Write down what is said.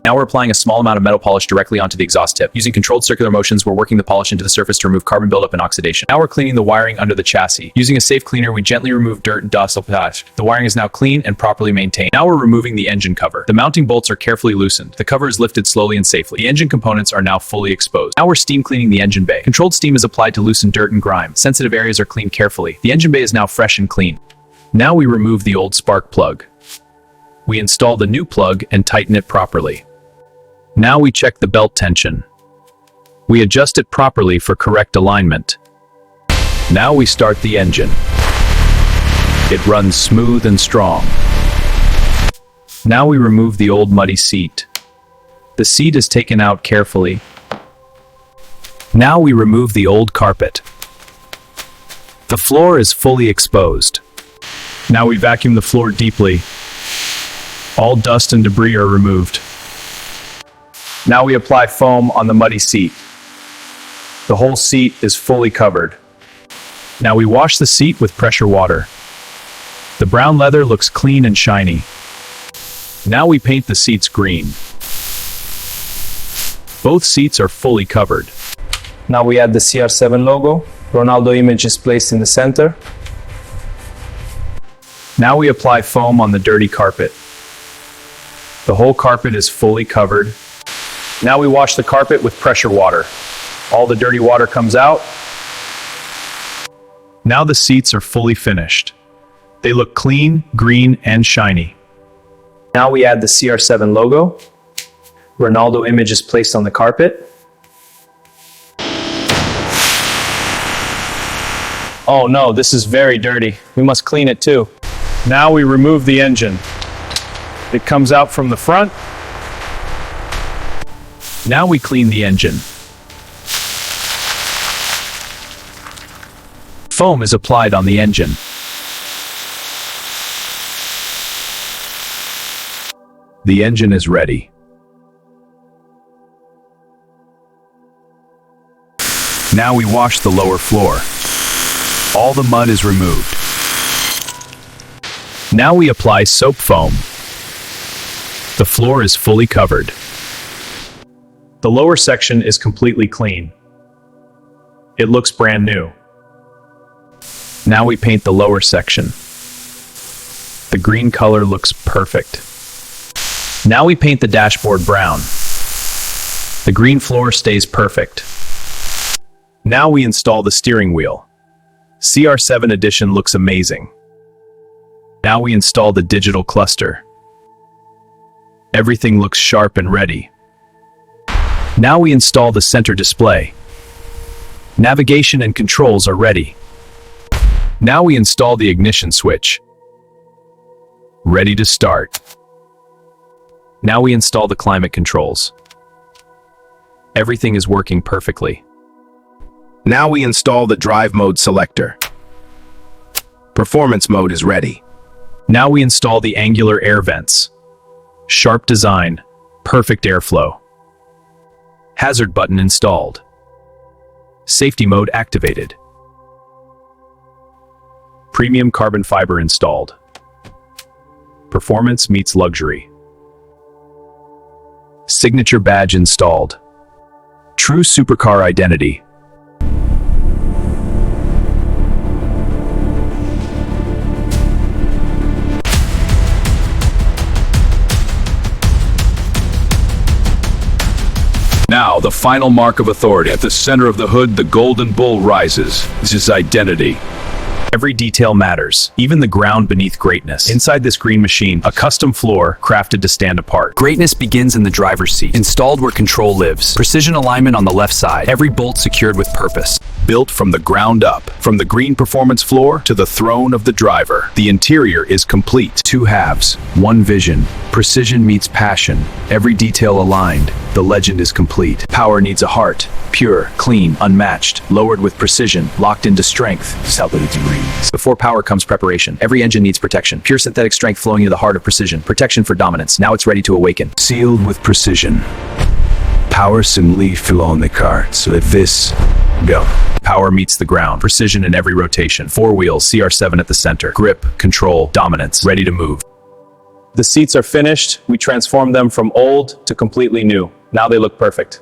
Now we're applying a small amount of metal polish directly onto the exhaust tip. Using controlled circular motions, we're working the polish into the surface to remove carbon buildup and oxidation. Now we're cleaning the wiring under the chassis. Using a safe cleaner, we gently remove dirt and dust. The wiring is now clean and properly maintained. Now we're removing the engine cover. The mounting bolts are carefully loosened. The cover is lifted slowly and safely. The engine components are now fully exposed. Now we're steam cleaning the engine bay. Controlled steam is applied to loosen dirt and grime. Sensitive areas are cleaned carefully. The engine bay is now fresh and clean. Now we remove the old spark plug. We install the new plug and tighten it properly. Now we check the belt tension. We adjust it properly for correct alignment. Now we start the engine. It runs smooth and strong. Now we remove the old muddy seat. The seat is taken out carefully. Now we remove the old carpet. The floor is fully exposed. Now we vacuum the floor deeply. All dust and debris are removed. Now we apply foam on the muddy seat. The whole seat is fully covered. Now we wash the seat with pressure water. The brown leather looks clean and shiny. Now we paint the seats green. Both seats are fully covered. Now we add the CR7 logo. Ronaldo image is placed in the center. Now we apply foam on the dirty carpet. The whole carpet is fully covered. Now we wash the carpet with pressure water. All the dirty water comes out. Now the seats are fully finished. They look clean, green, and shiny. Now we add the CR7 logo. Ronaldo image is placed on the carpet. Oh no, this is very dirty. We must clean it too. Now we remove the engine. It comes out from the front. Now we clean the engine. Foam is applied on the engine. The engine is ready. Now we wash the lower floor. All the mud is removed. Now we apply soap foam. The floor is fully covered. The lower section is completely clean. It looks brand new. Now we paint the lower section. The green color looks perfect. Now we paint the dashboard brown. The green floor stays perfect. Now we install the steering wheel. CR7 edition looks amazing. Now we install the digital cluster. Everything looks sharp and ready. Now we install the center display. Navigation and controls are ready. Now we install the ignition switch. Ready to start. Now we install the climate controls. Everything is working perfectly. Now we install the drive mode selector. Performance mode is ready. Now we install the angular air vents. Sharp design, perfect airflow. Hazard button installed. Safety mode activated. Premium carbon fiber installed. Performance meets luxury. Signature badge installed. True supercar identity. Now, the final mark of authority. At the center of the hood, the golden bull rises. This is identity. Every detail matters, even the ground beneath greatness. Inside this green machine, a custom floor crafted to stand apart. Greatness begins in the driver's seat, installed where control lives. Precision alignment on the left side, every bolt secured with purpose. Built from the ground up, from the green performance floor to the throne of the driver. The interior is complete. Two halves, one vision. Precision meets passion, every detail aligned. The legend is complete. Power needs a heart, pure, clean, unmatched, lowered with precision, locked into strength. Before power comes preparation. Every engine needs protection. Pure synthetic strength flowing into the heart of precision. Protection for dominance. Now it's ready to awaken. Sealed with precision. Power simply flow on the car. So let this go. Power meets the ground. Precision in every rotation. Four wheels, CR7 at the center. Grip, control, dominance. Ready to move. The seats are finished. We transformed them from old to completely new. Now they look perfect.